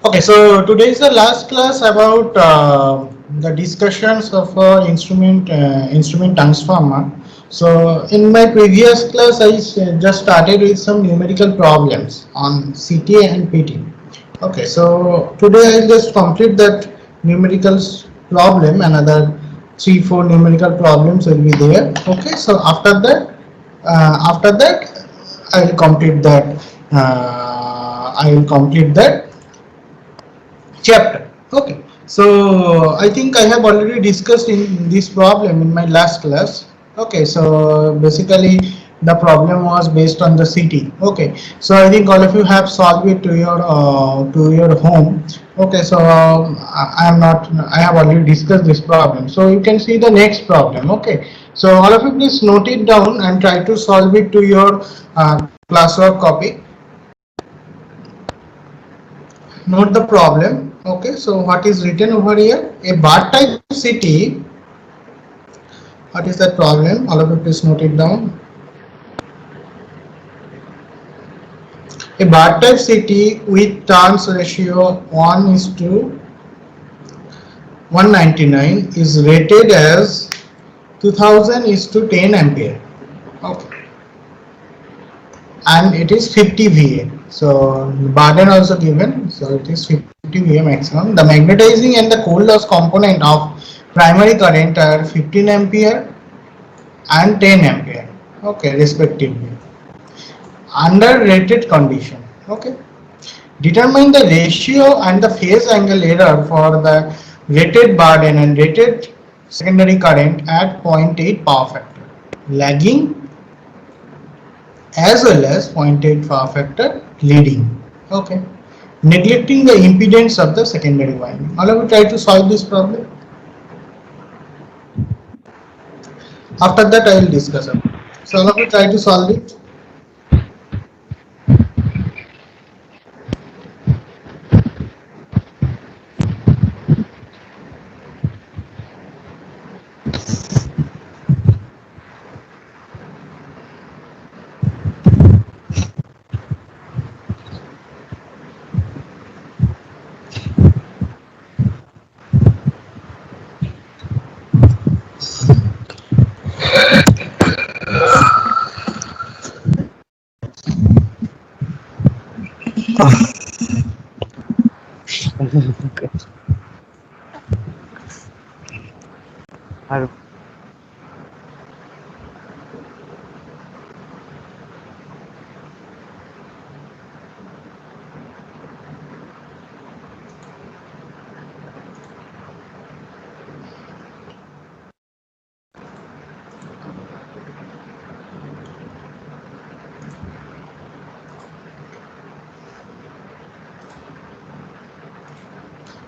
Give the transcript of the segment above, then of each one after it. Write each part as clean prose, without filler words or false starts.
Okay, so today is the last class about the discussions of instrument transformer. So in my previous class, just started with some numerical problems on CT and PT. Okay, so today I'll just complete that numerical problem. Another 3-4 numerical problems will be there. Okay, so after that, I will complete that. I will complete that chapter. Okay, so I think I have already discussed in this problem in my last class. Okay, so basically the problem was based on the city. Okay, so I think all of you have solved it to your home. Okay, so I am not, I have already discussed this problem, so you can see the next problem. Okay, so all of you please note it down and try to solve it to your classwork copy. Note the problem. Okay, so what is written over here? A bar type city. What is that problem? All of you please note it down. A bar type city with turns ratio 1 is to 199 is rated as 2000 is to 10 ampere. Okay, and it is 50 VA. So burden also given. So it is 50 VA maximum. The magnetizing and the coal loss component of primary current are 15 ampere and 10 ampere. Okay, respectively. Under rated condition. Okay. Determine the ratio and the phase angle error for the rated burden and rated secondary current at zero point 0.8 power factor, lagging as well as 0.8 power factor leading. Okay. Neglecting the impedance of the secondary winding. All of you try to solve this problem. After that, I will discuss it. So all of you try to solve it.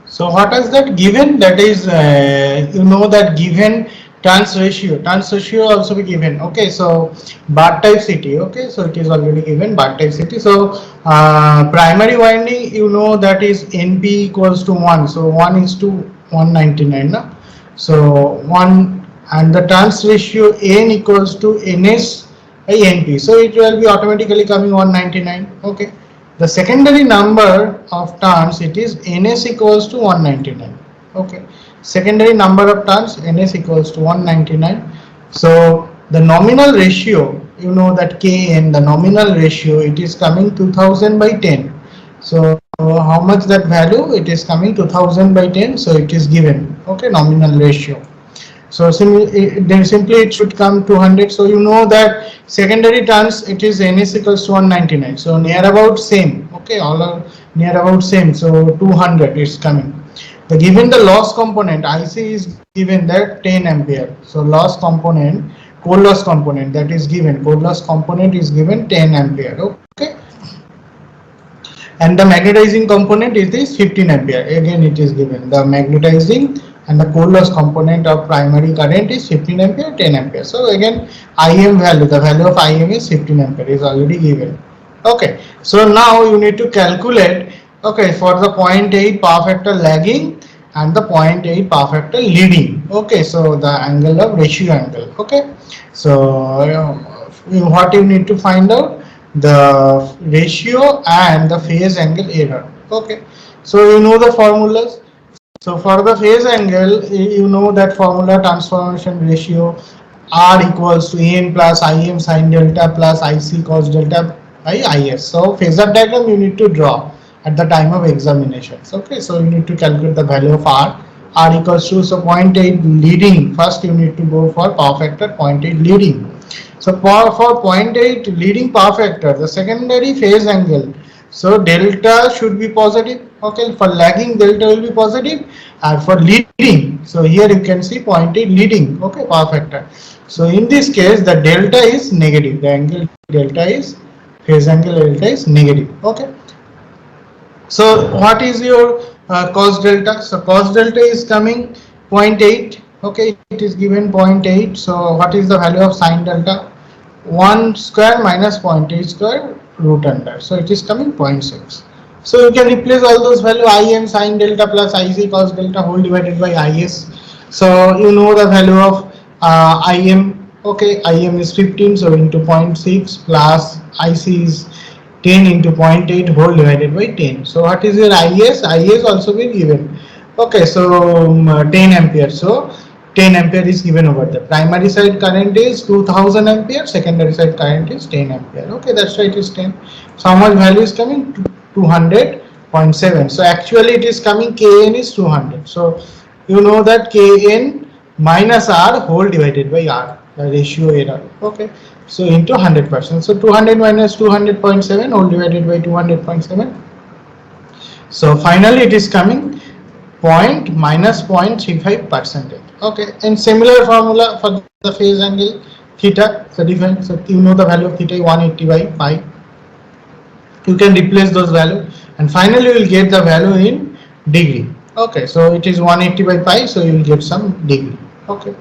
So what is that given? That is, you know that given turns ratio also be given. Okay, so bar type city. Okay, so it is already given bar type city. So primary winding, you know that is NP equals to 1. So 1 is to 199. No? So 1 and the turns ratio N equals to NS by NP. So it will be automatically coming 199. Okay. The secondary number of turns, it is Ns equals to 199. Okay, secondary number of turns Ns equals to 199. So the nominal ratio, you know that Kn, the nominal ratio, it is coming 2000 by 10. So how much that value? It is coming 2000 by 10. So it is given. Okay, nominal ratio. So then simply it should come 200. So you know that secondary turns, it is Ns equals to 199. So near about same. Okay, all are near about same. So 200 is coming. The given the loss component IC is given that 10 ampere. So loss component, coal loss component, that is given. Coal loss component is given 10 ampere. Okay. And the magnetizing component is this 15 ampere. Again it is given. The magnetizing and the coal loss component of primary current is 15 ampere, 10 ampere. So again IM value, the value of IM is 15 ampere is already given. Okay, so now you need to calculate, okay, for the 0.8 power factor lagging and the 0.8 power factor leading. Okay, so the angle of ratio angle. Okay, so what you need to find out, the ratio and the phase angle error. Okay, so you know the formulas. So for the phase angle, you know that formula, transformation ratio R equals to An plus Im sin delta plus Ic cos delta by Is. So phasor diagram you need to draw at the time of examinations. Okay, so you need to calculate the value of R. R equals to, so 0.8 leading. First you need to go for power factor 0.8 leading. So for 0.8 leading power factor, the secondary phase angle, so delta should be positive. Okay, for lagging delta will be positive, and for leading, so here you can see 0.8 leading. Okay, power factor. So in this case, the delta is negative. The angle delta is, phase angle delta is negative. Okay. So what is your cos delta? So cos delta is coming zero point 0.8. Okay, it is given 0.8. So what is the value of sin delta? 1 square minus 0.8 square root under. So it is coming 0.6. So you can replace all those value, Im sin delta plus Ic cos delta whole divided by Is. So you know the value of Im. Okay, Im is 15, so into 0.6 plus Ic is 10 into 0.8 whole divided by 10. So what is your Is? Is also been given. Okay, so 10 ampere. So 10 ampere is given over there. Primary side current is 2000 ampere, secondary side current is 10 ampere. Okay, that's why it is 10. So how much value is coming? 200.7. So actually it is coming, Kn is 200. So you know that Kn minus R whole divided by R, the ratio error. Okay, so into 100%. So 200 minus 200.7 whole divided by 200.7. So finally it is coming point minus 0.35 percentage. Okay, and similar formula for the phase angle theta. So different. So you know the value of theta 180 by pi. You can replace those value, and finally you will get the value in degree. Okay, so it is 180 by pi, so you will get some degree. Okay,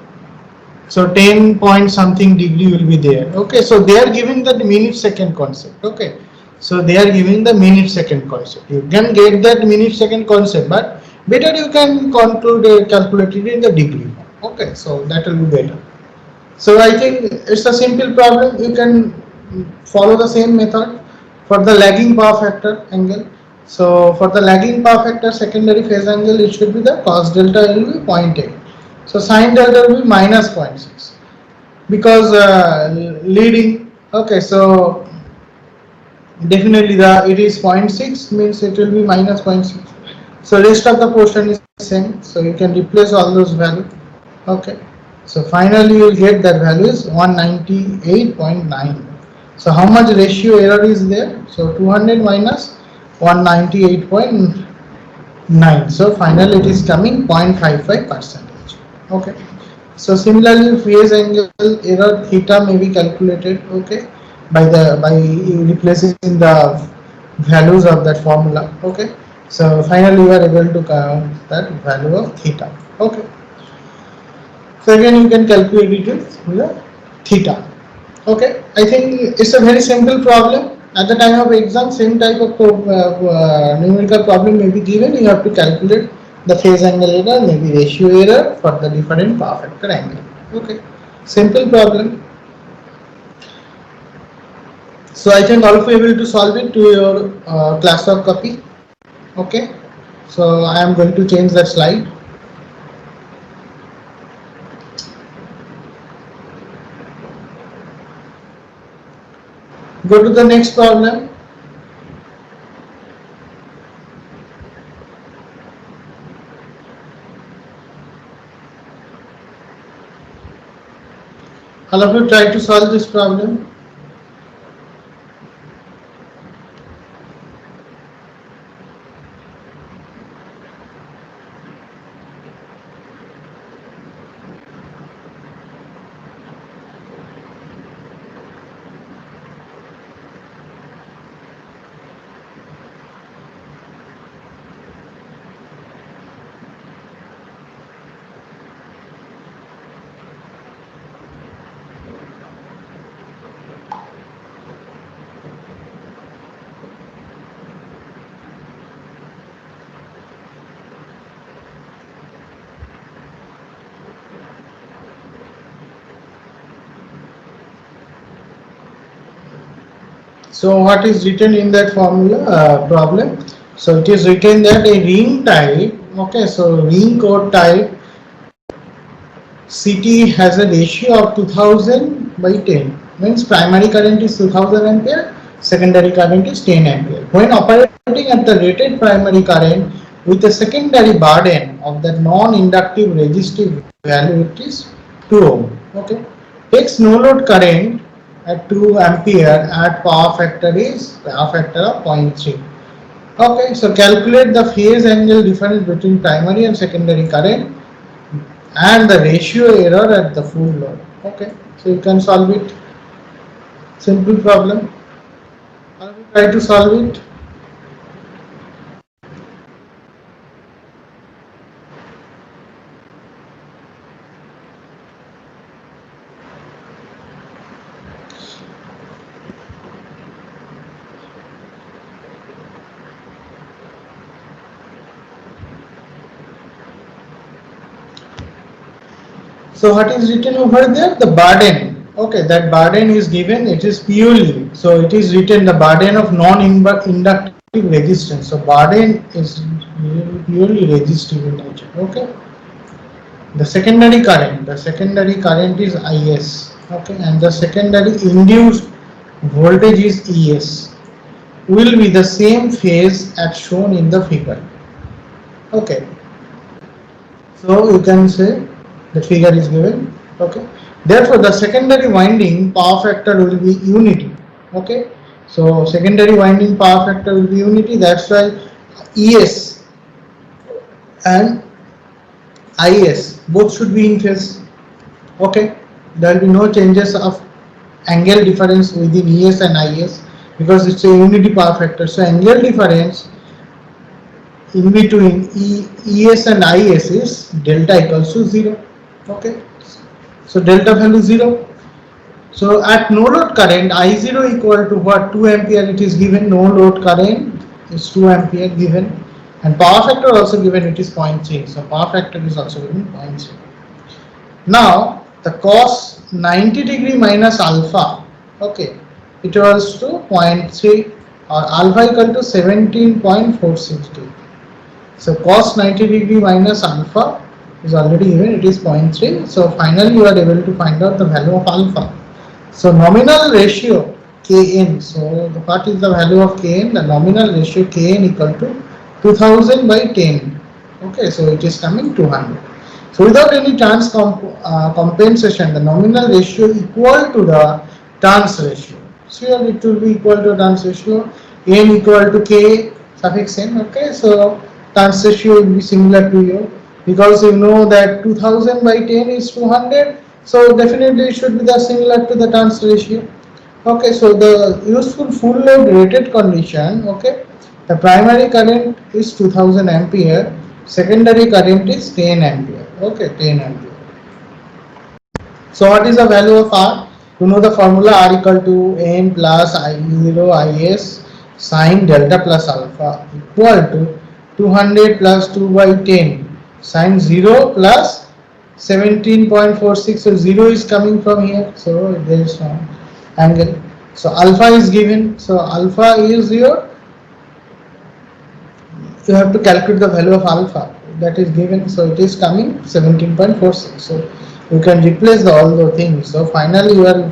so 10 point something degree will be there. Okay, so they are giving the minute second concept. Okay, so they are giving the minute second concept. You can get that minute second concept, but better you can conclude calculate it in the degree. Okay, so that will be better. So I think it's a simple problem. You can follow the same method for the lagging power factor angle. So for the lagging power factor secondary phase angle, it should be the cos delta will be zero point 0.8. So sin delta will be minus 0.6 because leading. Okay, so definitely the it is 0.6 means it will be minus 0.6. So rest of the portion is same. So you can replace all those values. Okay. So finally you will get that value is 198.9. So how much ratio error is there? So 200 minus 198.9. So finally it is coming 0.55 percentage. Okay. So similarly phase angle error theta may be calculated. Okay, by replacing the values of that formula. Okay, so finally you are able to count that value of theta. Okay, so again you can calculate it with the theta. Okay, I think it's a very simple problem. At the time of exam, same type of numerical problem may be given. You have to calculate the phase angle error, maybe ratio error for the different power factor angle. Okay, simple problem. So I think all of you able to solve it to your classwork copy. Okay, so I am going to change that slide. Go to the next problem. All of you try to solve this problem. So what is written in that formula problem? So it is written that a ring type, okay, so ring code type CT has a ratio of 2000 by 10, means primary current is 2000 ampere, secondary current is 10 ampere. When operating at the rated primary current with a secondary burden of the non-inductive resistive value, it is 2 ohm. Okay, takes no load current at 2 ampere at power factor of 0.3. Okay, so calculate the phase angle difference between primary and secondary current and the ratio error at the full load. Okay, so you can solve it. Simple problem. I will try to solve it. So what is written over there? The burden. Okay, that burden is given. It is purely. So it is written the burden of non-inductive resistance. So burden is purely resistive in nature. Okay. The secondary current. The secondary current is IS. Okay, and the secondary induced voltage is ES. Will be the same phase as shown in the figure. Okay. So you can say the figure is given. Okay, therefore the secondary winding power factor will be unity. Okay, so secondary winding power factor will be unity, that's why ES and IS both should be in phase. Okay, there will be no changes of angle difference within ES and IS because it's a unity power factor. So angle difference in between ES and IS is delta equals to 0. Okay, so delta value 0. So at no load current I0 equal to what? 2 ampere it is given. No load current is 2 ampere given, and power factor also given, it is 0.3. So power factor is also given 0.3. Now the cos 90 degree minus alpha, okay, it was to 0.3 or alpha equal to 17.46 degree. So cos 90 degree minus alpha is already given, it is 0.3. So finally you are able to find out the value of alpha. So nominal ratio Kn, so what is the value of Kn? The nominal ratio Kn equal to 2000 by 10. Okay, so it is coming 200. So without any turns compensation, the nominal ratio equal to the turns ratio. So here it will be equal to turns ratio, N equal to K suffix N. Okay, so turns ratio will be similar to you because you know that 2000 by 10 is 200. So definitely it should be the similar to the turns ratio. Okay, so the useful full load rated condition, okay, the primary current is 2000 ampere, secondary current is 10 ampere. Okay, 10 ampere. So what is the value of R? You know the formula, R equal to N plus I0 IS sine delta plus alpha equal to 200 plus 2 by 10 sine 0 plus 17.46. So 0 is coming from here, so there is no angle. So alpha is given, so alpha is your, you have to calculate the value of alpha that is given, so it is coming 17.46. so you can replace all the things. So finally you are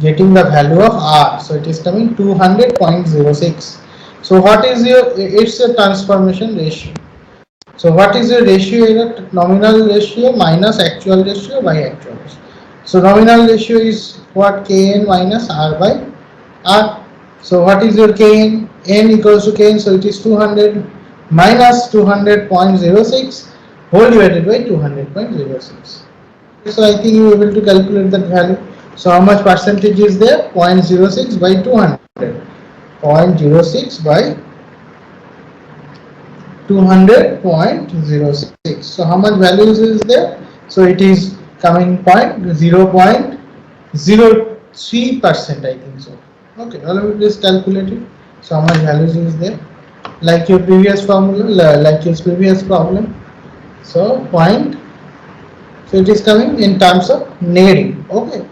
getting the value of R, so it is coming 200.06. so what is your, it's a transformation ratio. So what is your ratio here? Nominal ratio minus actual ratio by actual ratio. So nominal ratio is what? Kn minus R by R. So what is your Kn? N equals to Kn, so it is 200 minus 200.06 whole divided by 200.06. So I think you are able to calculate that value. So how much percentage is there? 0.06 by 200. 0.06 by 200.06. So how much values is there? So it is coming 0.03%, I think so. Okay, let me please calculate it. So how much values is there? Like your previous formula, like your previous problem. So point. So it is coming in terms of negative. Okay.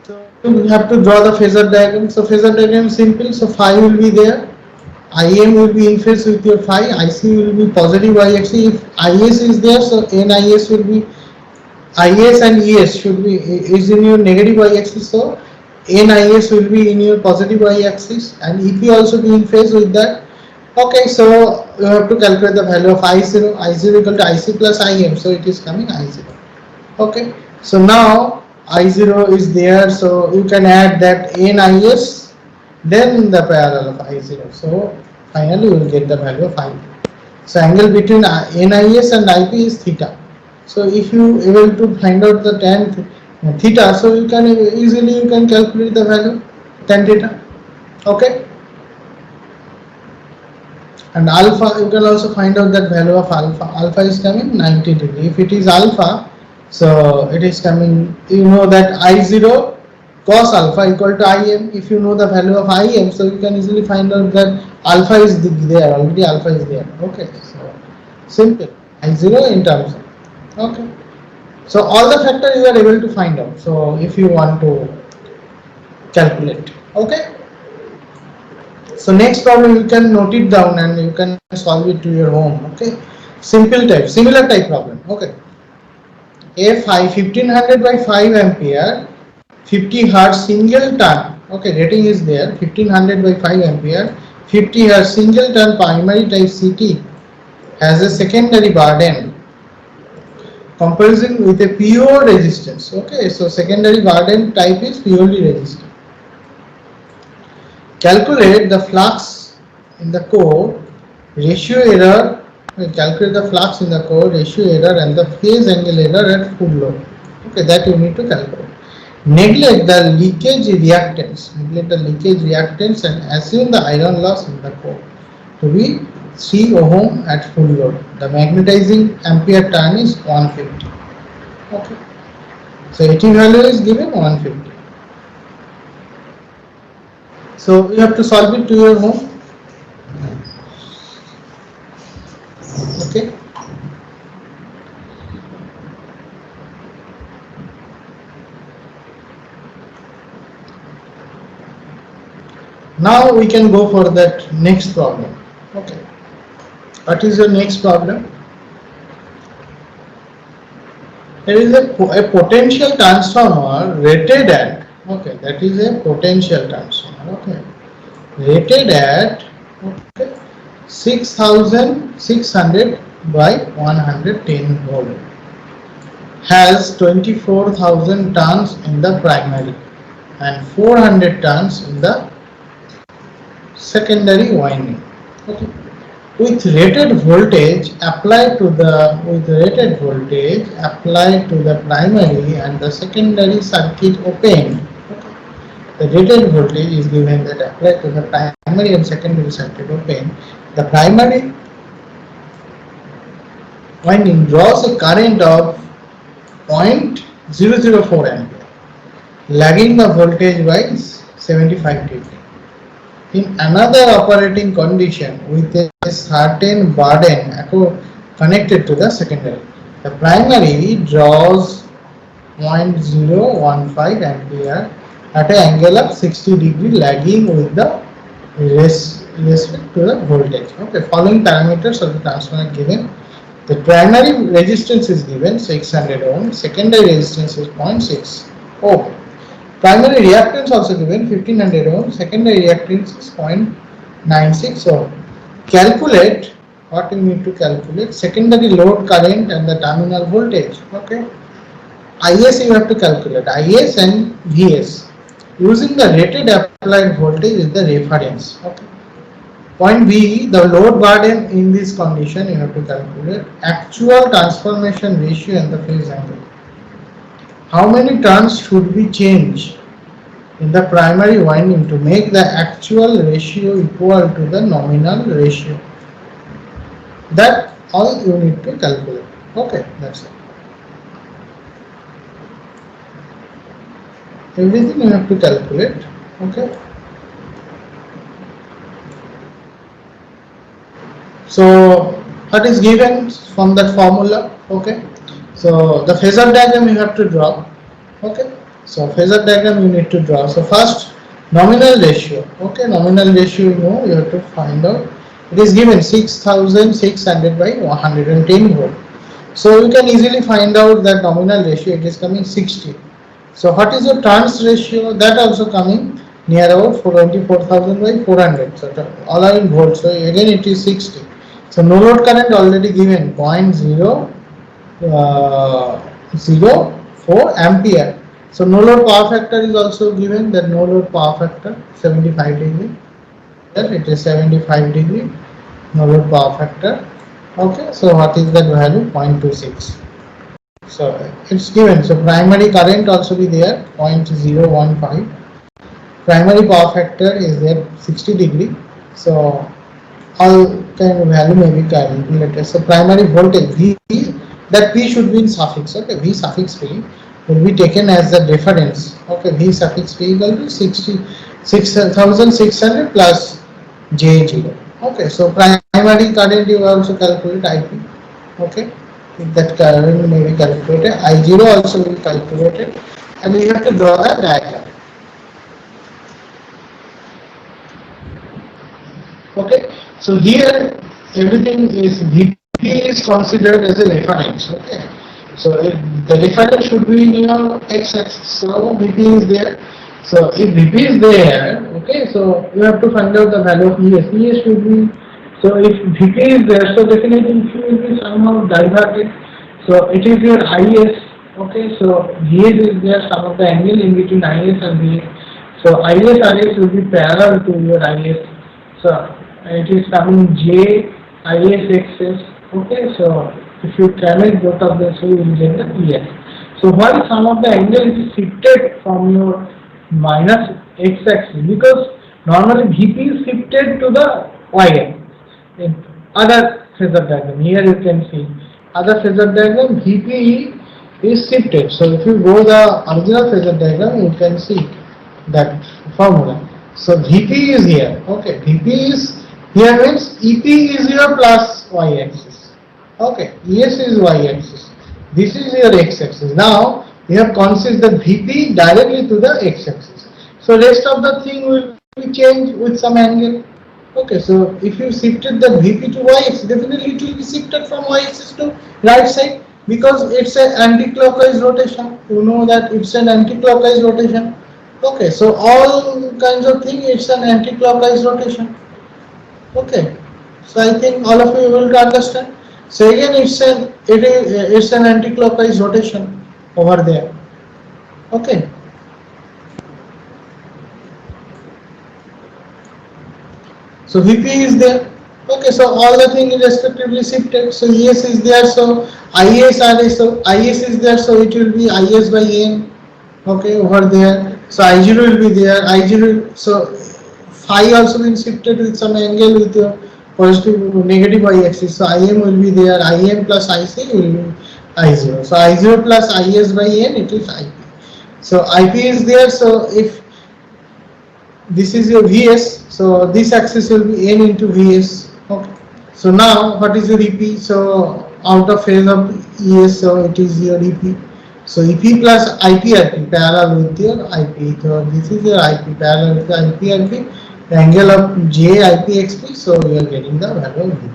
So we have to draw the phasor diagram. So phasor diagram is simple. So phi will be there. IM will be in phase with your phi. IC will be positive y-axis. If IS is there, so NIS will be IS and ES should be is in your negative y-axis. So NIS will be in your positive y-axis, and EP also be in phase with that. Okay, so you have to calculate the value of I0. I0 equal to IC plus IM. So it is coming I0. Okay, so now I0 is there, so you can add that NIS, then the parallel of I0. So finally you will get the value of IP. So angle between NIS and IP is theta. So if you able to find out the tan theta, so you can easily calculate the value tan theta. Okay, and alpha, you can also find out that value of alpha. Alpha is coming 90 degree. If it is alpha, so it is coming, you know that I0 cos alpha equal to Im. If you know the value of Im, so you can easily find out that alpha is there, already alpha is there. Okay, so simple. I0 in terms of, okay. So all the factors you are able to find out. So if you want to calculate, okay. So next problem you can note it down and you can solve it to your home. Okay, simple type, similar type problem. Okay, a 1500 by 5 ampere 50 hertz single turn. Okay, rating is there 1500 by 5 ampere 50 hertz single turn primary type CT has a secondary burden comparison with a pure resistance. Okay, so secondary burden type is purely resistant. Calculate the flux in the core, ratio error. Calculate the flux in the core, ratio error, and the phase angle error at full load. Okay, that you need to calculate. Neglect the leakage reactance. Neglect the leakage reactance and assume the iron loss in the core to be 3 ohm at full load. The magnetizing ampere turn is 150. Okay. So AT value is given 150. So you have to solve it to your home. Okay. Now we can go for that next problem. Okay. What is your next problem? There is a potential transformer rated at, okay, that is a potential transformer, okay, rated at, okay, 6600 by 110 volt, has 24,000 turns in the primary and 400 turns in the secondary winding. Okay. With rated voltage applied to the primary and the secondary circuit opened. Okay. The rated voltage is given that applied to the primary and secondary circuit open. The primary winding draws a current of 0.004 ampere, lagging the voltage by 75 degree. In another operating condition with a certain burden connected to the secondary, the primary draws 0.015 ampere at an angle of 60 degree, lagging with the respect to the voltage. Okay, following parameters of the transformer given. The primary resistance is given 600 ohm, secondary resistance is 0.6 ohm. Primary reactance also given 1500 ohm, secondary reactance is 0.96 ohm. Calculate what you need to calculate: secondary load current and the terminal voltage. Okay, IS you have to calculate, IS and VS. Using the rated applied voltage is the reference. Okay. Point B, the load burden in this condition you have to calculate actual transformation ratio and the phase angle. How many turns should be changed in the primary winding to make the actual ratio equal to the nominal ratio? That all you need to calculate. Okay, that's it. Everything you have to calculate. Okay. So what is given from that formula? Okay. So the phasor diagram you have to draw. Okay. So phasor diagram you need to draw. So first nominal ratio. Okay, nominal ratio you have to find out. It is given 6600 by 110 volt. So you can easily find out that nominal ratio, it is coming 60. So what is the turns ratio? That also coming near about 24,000 by 400. So all are in volts. So again it is 60. So no load current already given 0.04 ampere. So no load power factor is also given, that no load power factor 75 degree. Here it is 75 degree no load power factor. Okay, so what is that value? 0.26. So it's given. So primary current also be there 0.015. Primary power factor is there 60 degree. So all kind of value may be calculated. So primary voltage V, that P should be in suffix. Okay, V suffix P will be taken as the reference. Okay, V suffix P equal to 6600 plus J0. Okay, so primary current you also calculate IP. Okay, that current may be calculated. I0 also will be calculated, and we have to draw a diagram. Okay, so here everything is VP is considered as a reference. Okay, so the reference should be in your x-axis. So VP is there. So if VP is there, okay, so you have to find out the value of ES. ES should be, so if VP is there, so definitely it will be somehow diverted. So it is your IS. Okay, so VS is there, some of the angle in between IS and VS. So IS RS will be parallel to your IS. So it is coming J IS XS. Okay, so if you connect both of them, so you will get the ES. So while some of the angle is shifted from your minus x axis, because normally VP is shifted to the y. In other phasor diagram, here you can see other phasor diagram VP is shifted. So if you go the original phasor diagram, you can see that formula. So VP is here. Okay, VP is here means EP is your plus y axis. Okay, ES is y axis. This is your x axis. Now we have considered the VP directly to the x axis. So rest of the thing will be changed with some angle. Okay, so if you shifted the VP to y axis, definitely it will be shifted from y axis to right side, because it's an anti-clockwise rotation. You know that it's an anti-clockwise rotation. Okay, so all kinds of thing, it's an anti-clockwise rotation. Okay, so I think all of you will understand. So again, it's an anti-clockwise rotation over there. Okay. So VP is there. Okay, so all the thing is respectively shifted. So ES is there. So IS RS. So IS is there. So it will be IS by N. Okay, over there. So I0 will be there. I0. So phi also been shifted with some angle with positive negative y axis. So IM will be there. IM plus IC will be I0. So I0 plus IS by N, it is IP. So IP is there. So if this is your VS, so this axis will be N into VS. Okay. So now what is your EP? So out of phase of ES, so it is your EP. So EP plus IPRP parallel with your IP. So this is your IP parallel with the IPRP. The angle of J IPXP. So you are getting the value of VP.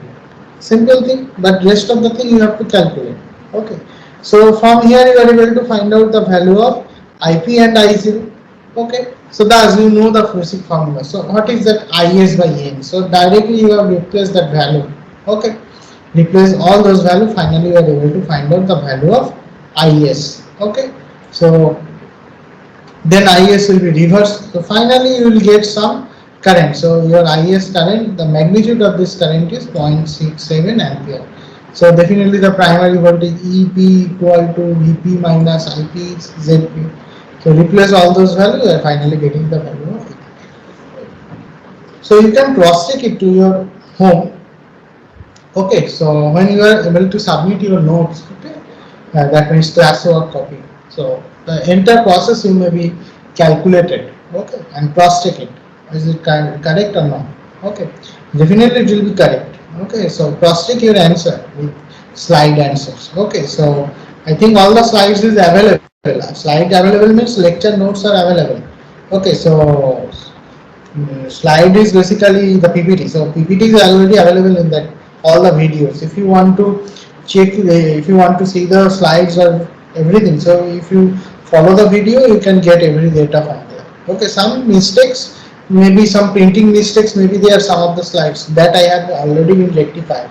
Simple thing, but rest of the thing you have to calculate. Okay. So from here you are able to find out the value of IP and I0. Okay. So thus you know the basic formula. So what is that IS by N? So directly you have replaced that value. Okay. Replace all those values. Finally you are able to find out the value of IS. Okay. So then IS will be reversed. So finally you will get some current. So your IS current, the magnitude of this current is 0.67 ampere. So definitely the primary voltage EP equal to VP minus IP ZP. So replace all those values, you are finally getting the value of it. So you can cross check it to your home. Okay, so when you are able to submit your notes, okay, that means classwork copy. So the entire process you may be calculated, okay, and cross check it. Is it correct or not? Okay, definitely it will be correct. Okay, so cross check your answer with slide answers. Okay, so I think all the slides is available. Slide available means lecture notes are available. Okay, so slide is basically the PPT. So PPT is already available in that all the videos. If you want to check, if you want to see the slides or everything, so if you follow the video, you can get every data from there. Okay, some mistakes, maybe some printing mistakes, maybe there are some of the slides that I have already been rectified.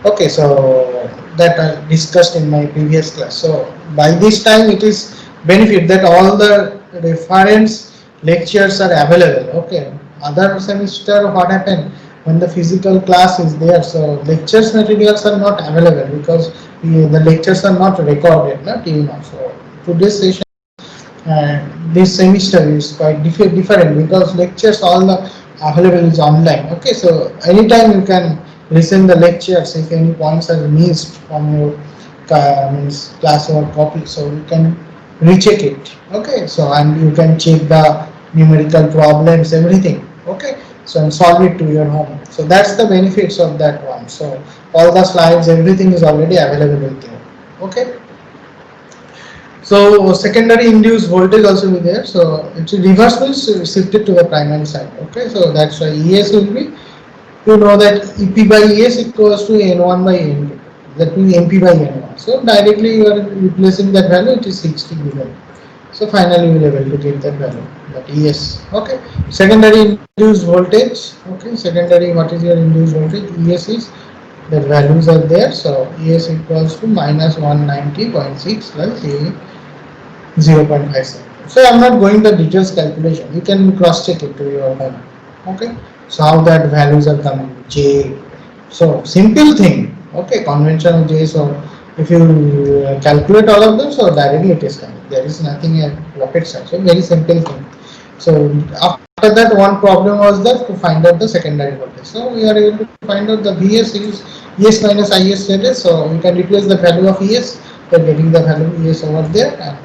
Okay, so that I discussed in my previous class. So by this time, it is benefit that all the reference lectures are available. Okay, other semester what happened when the physical class is there, so lectures materials are not available because the lectures are not recorded, not so today's session this semester is quite different because lectures all the available is online. Okay, so anytime you can listen the lectures if any points are missed from your means class or copy, so you can recheck it. Okay, so and you can check the numerical problems, everything. Okay, so and solve it to your home. So that's the benefits of that one. So all the slides, everything is already available there. Okay. So secondary induced voltage also be there. So it's reverse means shifted to the primary side. Okay, so that's why ES will be, you know that EP by ES equals to N1 by N2. That means MP by N1. So directly you are replacing that value. It is 60 given. So finally we will able to get that value. That ES. Okay. Secondary induced voltage. Okay. Secondary, what is your induced voltage? ES is, the values are there. So ES equals to minus 190.6 plus 0.57. So I'm not going the details calculation. You can cross check it to your home. Okay. So how that values are coming? J. So simple thing. Okay. Conventional J. So if you calculate all of them, so directly it is coming. There is nothing rocket science. So very simple thing. So after that, one problem was that to find out the secondary voltage. So we are able to find out the VS is ES minus IS ZS. So we can replace the value of ES. We are getting the value of ES over there, and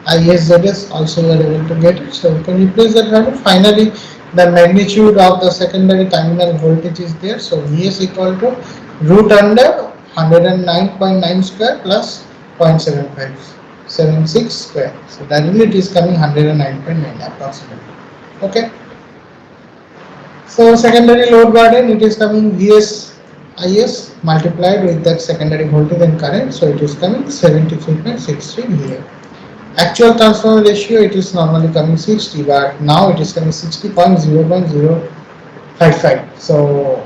ISZS also we are able to get it. So we can replace that value. Finally, the magnitude of the secondary terminal voltage is there. So VS equal to root under 109.9 square plus 0.7576 square. So directly it is coming 109.9 approximately. Okay. So secondary load burden, it is coming VS IS multiplied with that secondary voltage and current. So it is coming 73.63 here. Actual transformer ratio, it is normally coming 60, but now it is coming 60.0.055. So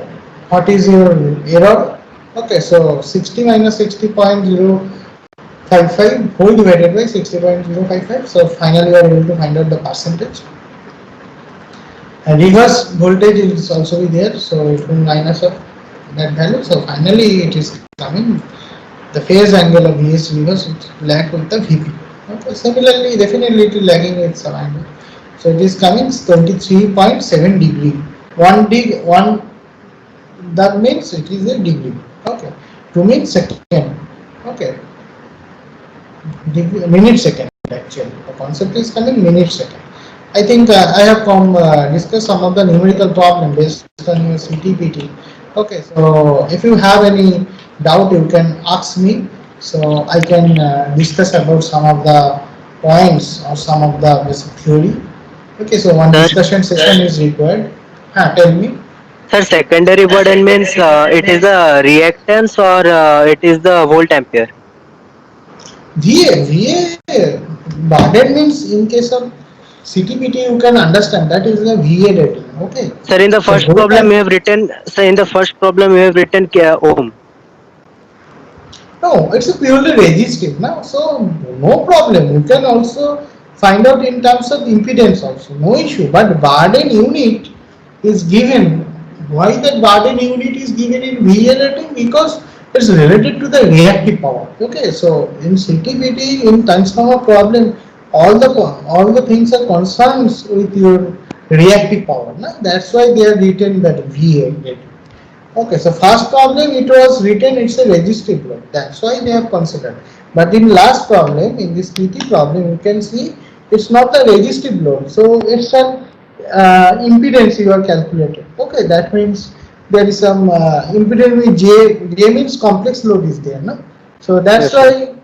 what is your error? Okay, so 60 minus 60.055 whole divided by 60.055. So finally we are able to find out the percentage. And reverse voltage is also be there, so it will minus of that value. So finally it is coming the phase angle of VS reverse, it lag with the VP. Okay. Similarly, definitely it is lagging with some angle. So it is coming 23.7 degree. 1 that means it is a degree. Okay. 2 means second. Okay. Minute second actually. The concept is coming minute second. I think I have discussed some of the numerical problem based on your CTPT. Okay. So if you have any doubt, you can ask me. So I can discuss about some of the points or some of the basic theory. Okay, so one discussion session is required. Tell me. Sir, secondary burden means it is the reactance or it is the volt ampere. VA burden means in case of CTPT you can understand that is the VA rating. Okay, Sir, in the so first volt. problem you have written. Sir, in the first problem you have written ohm. No, it's a purely resistive now, so no problem. You can also find out in terms of impedance also, no issue. But burden unit is given. Why that burden unit is given in VA rating? Because it's related to the reactive power. Okay, so in CTBT, in transformer problem, all the things are concerned with your reactive power. Na? That's why they are written that VA rating. Okay, so first problem it was written it's a resistive load. That's why they have considered. But in last problem, in this PT problem, you can see it's not a resistive load. So it's an impedance you are calculated. Okay, that means there is some impedance with J. J means complex load is there, no? So that's Yes, sir. why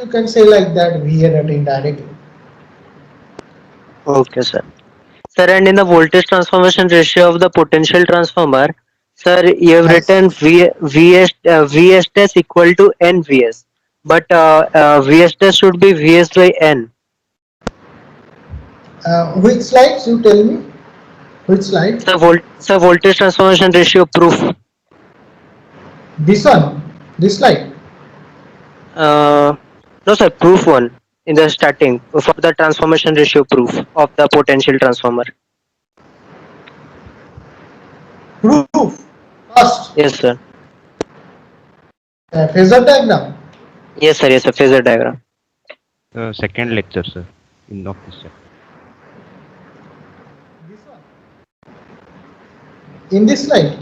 you can say like that VA rating directly. Okay, sir. Sir, and in the voltage transformation ratio of the potential transformer, sir, you have Yes. written Vs dash equal to NVS, but Vs dash should be Vs by N. Which slides you tell me? Which slide? Sir, voltage transformation ratio proof. This one. This slide. Uh, no, sir, proof one in the starting for the transformation ratio proof of the potential transformer. Proof. First. Yes, sir. Phasor diagram. Yes, sir. Yes, sir. Phasor diagram. Second lecture, sir, in of this chapter. This one. In this slide.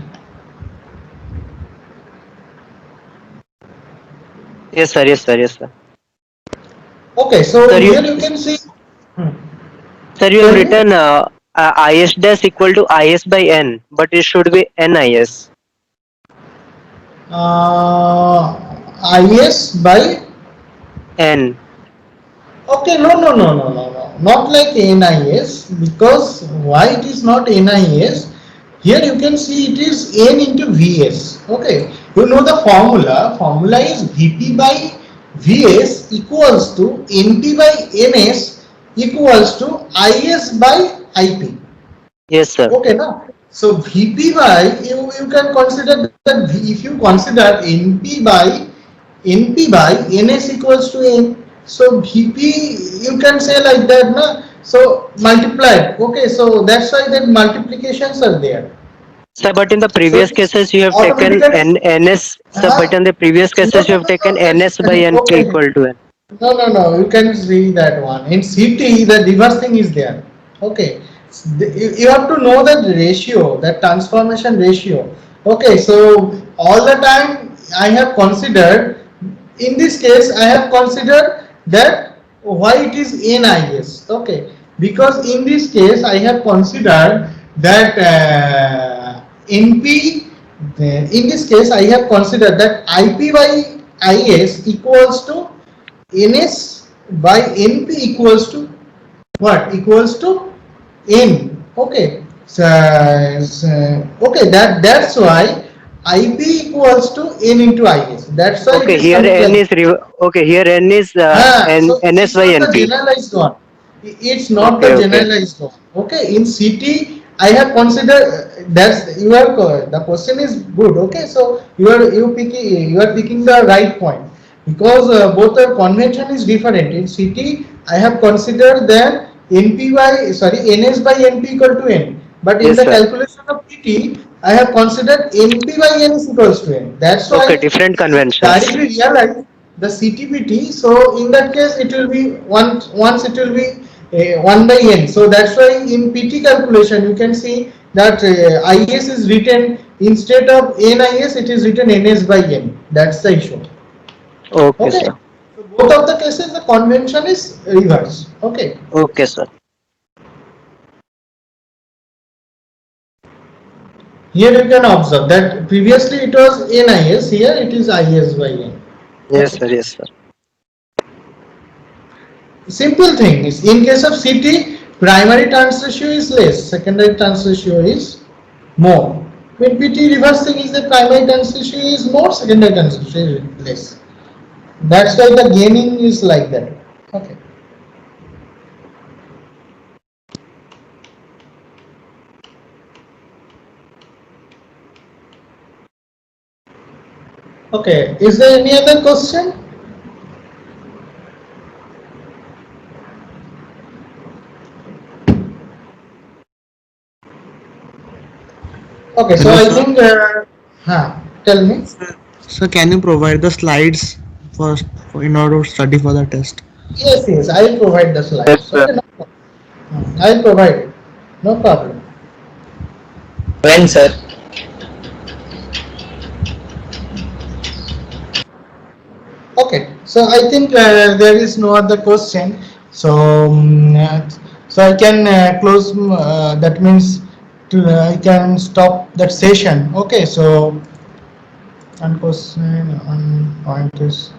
Yes, sir. Yes, sir. Yes, sir. Okay, so Sir, here you can see. Hmm. sir, you have Tell me. written is dash equal to is by n, but it should be nis. IS by. N. Okay, no. Not like NIS, because why it is not NIS? Here you can see it is N into Vs. Okay, you know the formula. Formula is Vp by Vs equals to Np by Ns equals to Is by Ip. Yes, sir. Okay, now so Vp by you can consider that if you consider Np by Ns equals to N. So Vp you can say like that, na? So multiplied. Okay, so that's why that multiplications are there. Sir, but in the So previous it's cases you have taken automatically. ns. Sir, but Uh, in the previous no, cases you have taken ns by np okay. equal to n. No. You can see that one. In CT, the reverse thing is there. Okay. You have to know that ratio, that transformation ratio. Okay. So all the time I have considered, in this case, I have considered that why it is NIS. Okay. Because in this case, I have considered that NP, in this case, I have considered that IP by IS equals to NS by NP equals to what? Equals to N. Okay. Okay. That's why IP equals to N into IS. That's why it Okay, is here coming n like. is okay. Here n is So ns it's by not the np. generalized one. It's not Okay, the okay. generalized one. Okay, in CT, I have considered that's you are the question is good. Okay, so you are picking the right point because both the convention is different. In CT, I have considered that NS by NP equal to N. But in Yes, the sir. calculation of PT, I have considered NP by N is equals to N. That's Okay, why different if you conventions. directly realize the CTPT, so in that case it will be once it will be 1 by n. So that's why in PT calculation you can see that IS is written instead of NIS, it is written NS by n. That's the issue. Okay, Okay. sir. So both of the cases the convention is reverse. Okay. Okay, sir. Here you can observe that previously it was NIS, here it is IS by n. Yes, Okay. sir. Yes, sir. Simple thing is in case of CT, primary turns ratio is less, secondary turns ratio is more. When PT reverse thing is the primary turns ratio is more, secondary turns ratio is less. That's why the gaining is like that. Okay. Okay. Is there any other question? Okay. So Hello, I sir. think. Tell me. Sir, can you provide the slides for in order to study for the test? Yes. I will provide the Yes, slides. sir. Okay. No problem. I will provide it. No problem. When, sir? Okay, so I think there is no other question. So, so I can close. That means I can stop that session. Okay, so one question, one point is